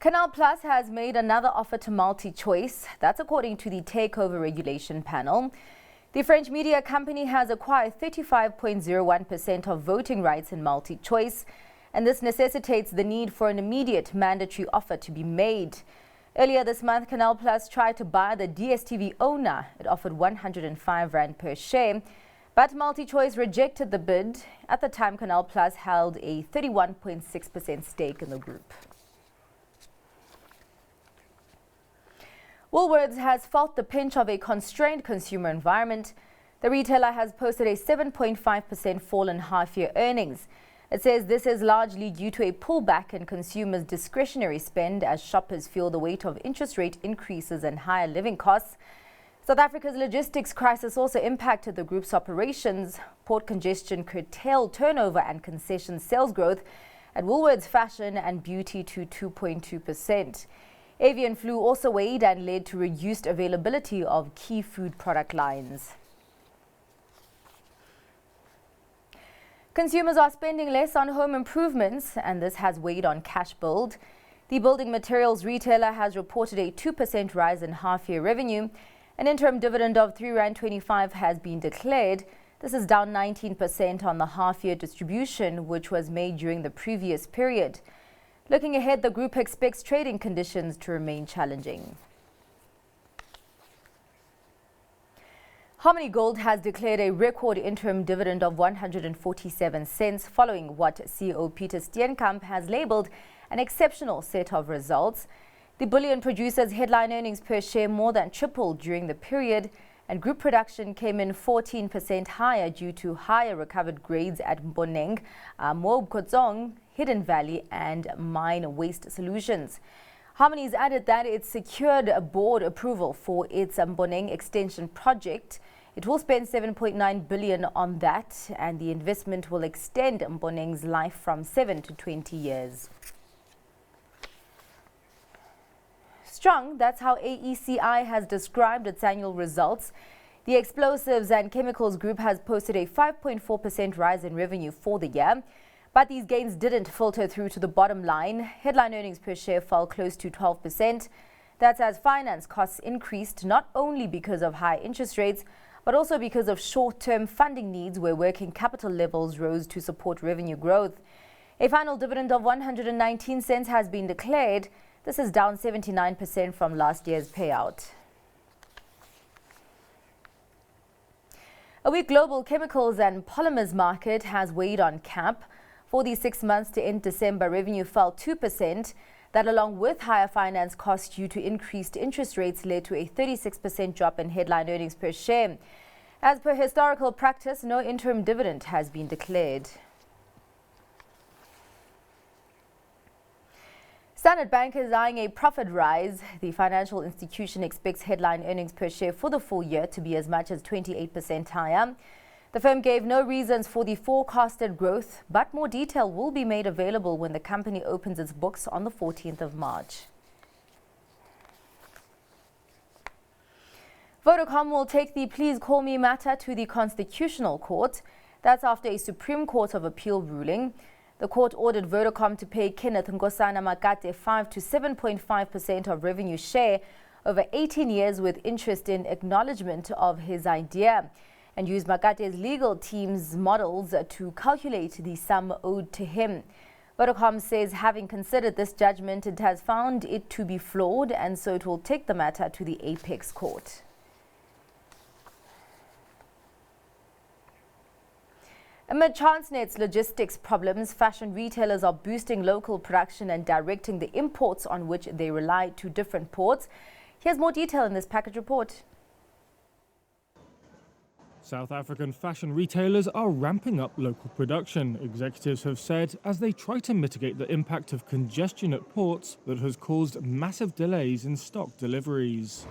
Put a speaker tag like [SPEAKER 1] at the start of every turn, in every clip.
[SPEAKER 1] Canal Plus has made another offer to Multichoice. That's according to the Takeover Regulation Panel. The French media company has acquired 35.01% of voting rights in Multichoice, and this necessitates the need for an immediate mandatory offer to be made. Earlier this month, Canal Plus tried to buy the DSTV owner. It offered 105 Rand per share, but Multichoice rejected the bid. At the time, Canal Plus held a 31.6% stake in the group. Woolworths has felt the pinch of a constrained consumer environment. The retailer has posted a 7.5% fall in half-year earnings. It says this is largely due to a pullback in consumers' discretionary spend as shoppers feel the weight of interest rate increases and higher living costs. South Africa's logistics crisis also impacted the group's operations. Port congestion curtailed turnover and concession sales growth at Woolworths Fashion and Beauty to 2.2%. Avian flu also weighed and led to reduced availability of key food product lines. Consumers are spending less on home improvements, and this has weighed on cash build. The building materials retailer has reported a 2% rise in half-year revenue. An interim dividend of R3.25 has been declared. This is down 19% on the half-year distribution, which was made during the previous period. Looking ahead, the group expects trading conditions to remain challenging. Harmony Gold has declared a record interim dividend of 147 cents following what CEO Peter Steenkamp has labelled an exceptional set of results. The bullion producer's headline earnings per share more than tripled during the period, and group production came in 14% higher due to higher recovered grades at Mboneng, Moab Khotsong, Hidden Valley and Mine Waste Solutions. Harmony's added that it secured a board approval for its Mboneng extension project. It will spend 7.9 billion on that, and the investment will extend Mboneng's life from 7 to 20 years. Strong, that's how AECI has described its annual results. The Explosives and Chemicals Group has posted a 5.4% rise in revenue for the year. But these gains didn't filter through to the bottom line. Headline earnings per share fell close to 12%. That's as finance costs increased not only because of high interest rates, but also because of short-term funding needs where working capital levels rose to support revenue growth. A final dividend of 119 cents has been declared. This is down 79% from last year's payout. A weak global chemicals and polymers market has weighed on CAP. For the 6 months to end December, revenue fell 2%. That, along with higher finance costs due to increased interest rates, led to a 36% drop in headline earnings per share. As per historical practice, no interim dividend has been declared. Standard Bank is eyeing a profit rise. The financial institution expects headline earnings per share for the full year to be as much as 28% higher. The firm gave no reasons for the forecasted growth, but more detail will be made available when the company opens its books on the 14th of March. Vodacom will take the Please Call Me matter to the Constitutional Court. That's after a Supreme Court of Appeal ruling. The court ordered Vodacom to pay Kenneth Nkosana Makate 5 to 7.5% of revenue share over 18 years with interest in acknowledgement of his idea, and used Makate's legal team's models to calculate the sum owed to him. Vodacom says having considered this judgment, it has found it to be flawed, and so it will take the matter to the Apex Court. Amid Transnet's logistics problems, fashion retailers are boosting local production and directing the imports on which they rely to different ports. Here's more detail in this package report.
[SPEAKER 2] South African fashion retailers are ramping up local production, executives have said, as they try to mitigate the impact of congestion at ports that has caused massive delays in stock deliveries.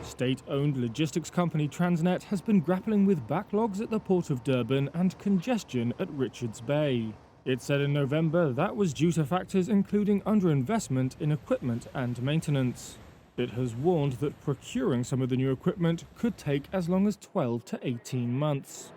[SPEAKER 2] State-owned logistics company Transnet has been grappling with backlogs at the port of Durban and congestion at Richards Bay. It said in November that was due to factors including underinvestment in equipment and maintenance. It has warned that procuring some of the new equipment could take as long as 12 to 18 months.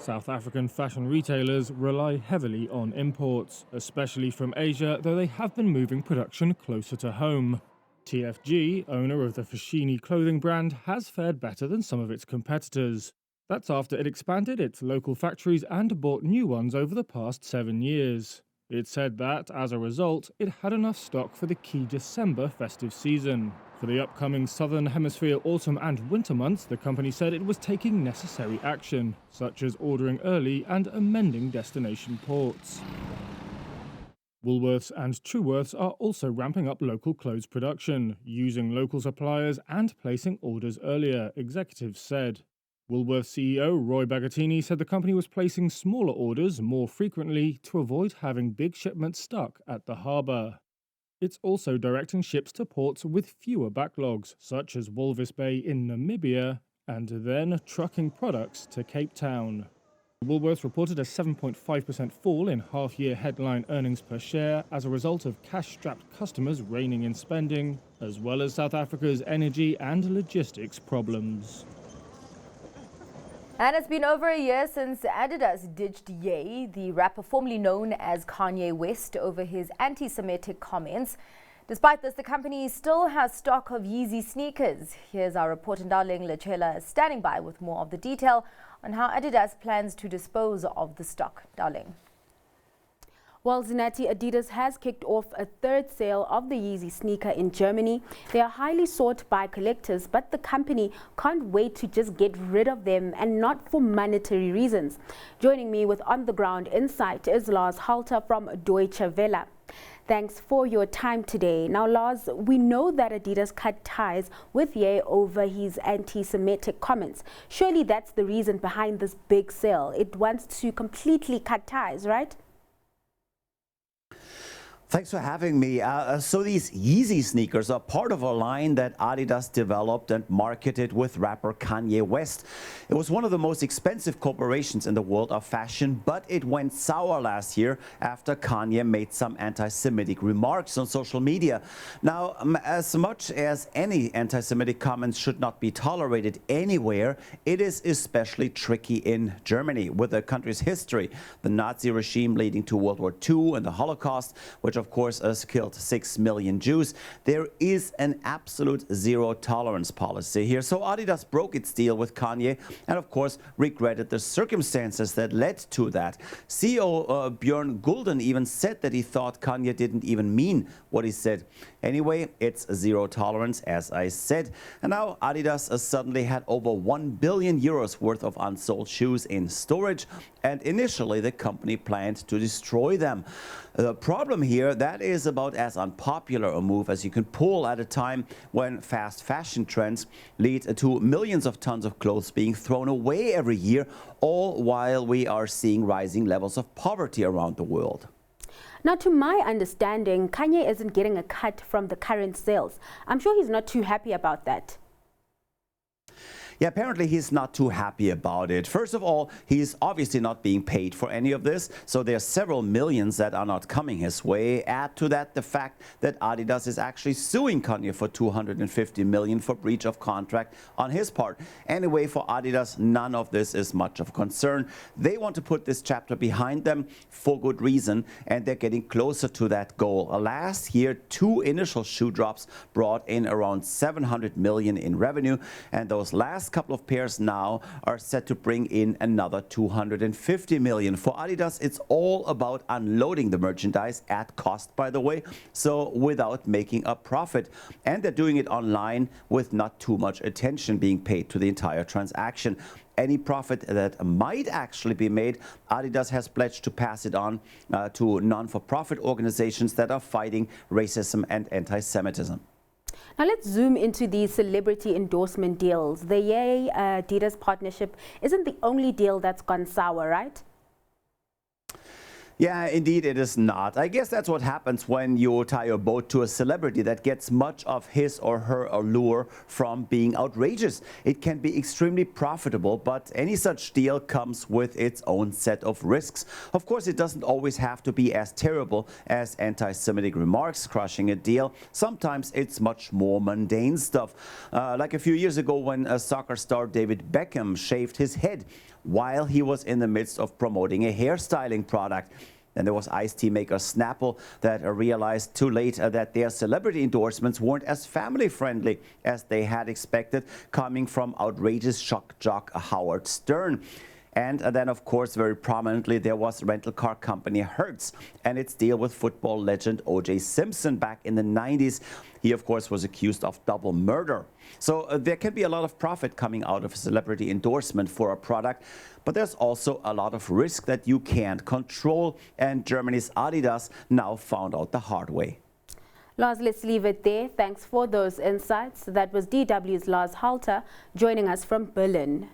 [SPEAKER 2] South African fashion retailers rely heavily on imports, especially from Asia, though they have been moving production closer to home. TFG, owner of the Fashini clothing brand, has fared better than some of its competitors. That's after it expanded its local factories and bought new ones over the past 7 years. It said that, as a result, it had enough stock for the key December festive season. For the upcoming Southern Hemisphere autumn and winter months, the company said it was taking necessary action, such as ordering early and amending destination ports. Woolworths and Truworths are also ramping up local clothes production, using local suppliers and placing orders earlier, executives said. Woolworths CEO Roy Bagattini said the company was placing smaller orders more frequently to avoid having big shipments stuck at the harbour. It's also directing ships to ports with fewer backlogs, such as Walvis Bay in Namibia, and then trucking products to Cape Town. Woolworths reported a 7.5% fall in half-year headline earnings per share as a result of cash-strapped customers reining in spending, as well as South Africa's energy and logistics problems.
[SPEAKER 1] And it's been over a year since Adidas ditched Ye, the rapper formerly known as Kanye West, over his anti-Semitic comments. Despite this, the company still has stock of Yeezy sneakers. Here's our reporter, Darling Lachela, standing by with more of the detail on how Adidas plans to dispose of the stock. Darling.
[SPEAKER 3] Well, Zinati, Adidas has kicked off a third sale of the Yeezy sneaker in Germany. They are highly sought by collectors, but the company can't wait to just get rid of them, and not for monetary reasons. Joining me with on-the-ground insight is Lars Halter from Deutsche Welle. Thanks for your time today. Now, Lars, we know that Adidas cut ties with Ye over his anti-Semitic comments. Surely that's the reason behind this big sale. It wants to completely cut ties, right?
[SPEAKER 4] Thanks for having me. So these Yeezy sneakers are part of a line that Adidas developed and marketed with rapper Kanye West. It was one of the most expensive corporations in the world of fashion, but it went sour last year after Kanye made some anti-Semitic remarks on social media. Now, as much as any anti-Semitic comments should not be tolerated anywhere, it is especially tricky in Germany, with the country's history, the Nazi regime leading to World War II and the Holocaust, which of course has killed 6 million Jews. There is an absolute zero tolerance policy here. So Adidas broke its deal with Kanye and of course regretted the circumstances that led to that. CEO Björn Gulden even said that he thought Kanye didn't even mean what he said. Anyway, it's zero tolerance, as I said. And now Adidas suddenly had over 1 billion euros worth of unsold shoes in storage, and initially the company planned to destroy them. The problem here, that is about as unpopular a move as you can pull at a time when fast fashion trends lead to millions of tons of clothes being thrown away every year, all while we are seeing rising levels of poverty around the world.
[SPEAKER 3] Now, to my understanding, Kanye isn't getting a cut from the current sales. I'm sure he's not too happy about that.
[SPEAKER 4] Yeah, apparently he's not too happy about it. First of all, he's obviously not being paid for any of this, so there's several millions that are not coming his way. Add to that the fact that Adidas is actually suing Kanye for 250 million for breach of contract on his part. Anyway, for Adidas, none of this is much of a concern. They want to put this chapter behind them for good reason, and they're getting closer to that goal. Last year, 2 initial shoe drops brought in around 700 million in revenue, and those last couple of pairs now are set to bring in another 250 million. For Adidas, it's all about unloading the merchandise at cost, by the way, so without making a profit. And they're doing it online with not too much attention being paid to the entire transaction. Any profit that might actually be made, Adidas has pledged to pass it on to non-for-profit organizations that are fighting racism and anti-Semitism.
[SPEAKER 3] Now let's zoom into the celebrity endorsement deals. The Ye Adidas partnership isn't the only deal that's gone sour, right?
[SPEAKER 4] Yeah, indeed it is not. I guess that's what happens when you tie your boat to a celebrity that gets much of his or her allure from being outrageous. It can be extremely profitable, but any such deal comes with its own set of risks. Of course, it doesn't always have to be as terrible as anti-Semitic remarks crushing a deal. Sometimes it's much more mundane stuff. Like a few years ago when soccer star David Beckham shaved his head while he was in the midst of promoting a hairstyling product. Then there was iced tea maker Snapple that realized too late that their celebrity endorsements weren't as family friendly as they had expected, coming from outrageous shock jock Howard Stern. And then, of course, very prominently, there was rental car company Hertz and its deal with football legend O.J. Simpson back in the 90s. He, of course, was accused of double murder. So there can be a lot of profit coming out of a celebrity endorsement for a product, but there's also a lot of risk that you can't control. And Germany's Adidas now found out the hard way.
[SPEAKER 3] Lars, let's leave it there. Thanks for those insights. That was DW's Lars Halter joining us from Berlin.